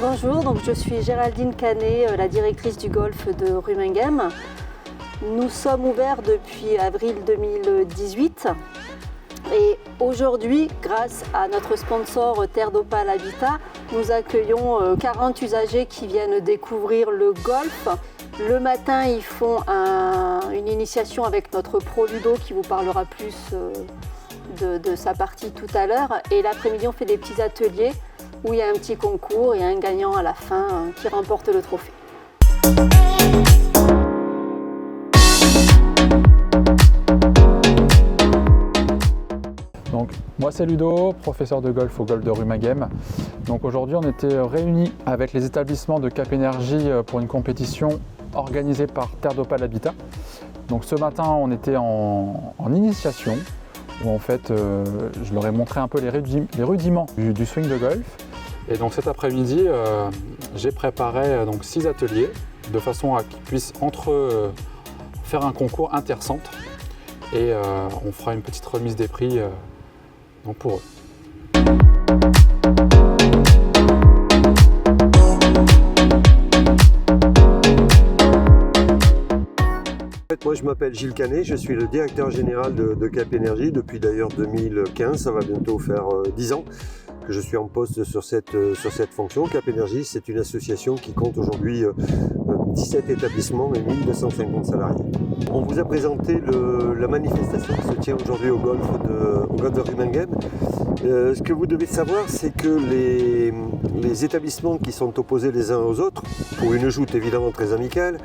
Bonjour, donc je suis Géraldine Canet, la directrice du golf de Rumenguem. Nous sommes ouverts depuis avril 2018 et aujourd'hui, grâce à notre sponsor Terre d'Opale Habitat, nous accueillons 40 usagers qui viennent découvrir le golf. Le matin, ils font une initiation avec notre pro Ludo qui vous parlera plus de sa partie tout à l'heure. Et l'après-midi, on fait des petits ateliers où il y a un petit concours et un gagnant à la fin qui remporte le trophée. Donc, moi c'est Ludo, professeur de golf au golf de Rumenguem. Donc aujourd'hui on était réunis avec les établissements de Cap Énergie pour une compétition organisée par Terre d'Opale Habitat. Donc ce matin on était en initiation où en fait je leur ai montré un peu les rudiments du swing de golf. Et donc cet après-midi j'ai préparé 6 ateliers de façon à qu'ils puissent entre eux faire un concours intercentre et on fera une petite remise des prix donc pour eux. Moi je m'appelle Gilles Canet, je suis le directeur général de Cap Énergie depuis d'ailleurs 2015, ça va bientôt faire 10 ans que je suis en poste sur cette fonction. Cap Énergie, c'est une association qui compte aujourd'hui 17 établissements et 1250 salariés. On vous a présenté la manifestation qui se tient aujourd'hui au golf de Rumenguem. Ce que vous devez savoir, c'est que les établissements qui sont opposés les uns aux autres, pour une joute évidemment très amicale,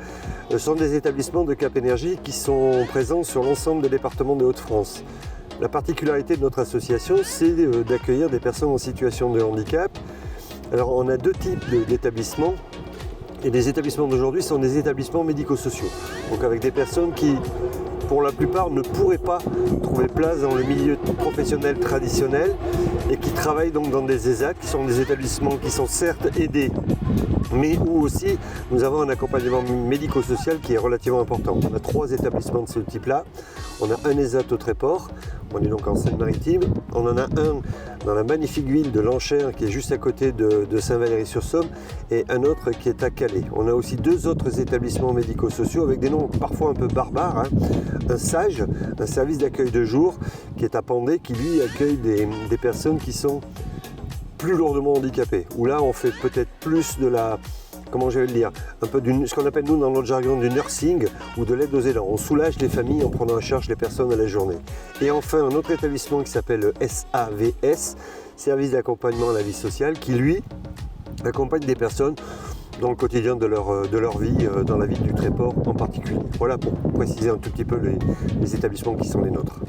sont des établissements de Cap Énergie qui sont présents sur l'ensemble des départements de Hauts-de-France. La particularité de notre association, c'est d'accueillir des personnes en situation de handicap. Alors on a deux types d'établissements. Et les établissements d'aujourd'hui sont des établissements médico-sociaux. Donc avec des personnes qui, pour la plupart, ne pourraient pas trouver place dans le milieu professionnel traditionnel et qui travaillent donc dans des ESAT, qui sont des établissements qui sont certes aidés, mais où aussi nous avons un accompagnement médico-social qui est relativement important. On a 3 établissements de ce type-là. On a un ESAT au Tréport, on est donc en Seine-Maritime. On en a un dans la magnifique ville de Lanchères qui est juste à côté de Saint-Valery-sur-Somme et un autre qui est à Calais. On a aussi 2 autres établissements médico-sociaux avec des noms parfois un peu barbares. Un SAGE, un service d'accueil de jour qui est à Pendée, qui lui accueille des personnes qui sont plus lourdement handicapées. Où là on fait peut-être plus de la... comment je vais le dire, un peu ce qu'on appelle nous dans notre jargon du nursing ou de l'aide aux aidants. On soulage les familles en prenant en charge les personnes à la journée. Et enfin un autre établissement qui s'appelle le SAVS, Service d'accompagnement à la vie sociale, qui lui accompagne des personnes dans le quotidien de leur vie, dans la ville du Tréport en particulier. Voilà pour préciser un tout petit peu les établissements qui sont les nôtres.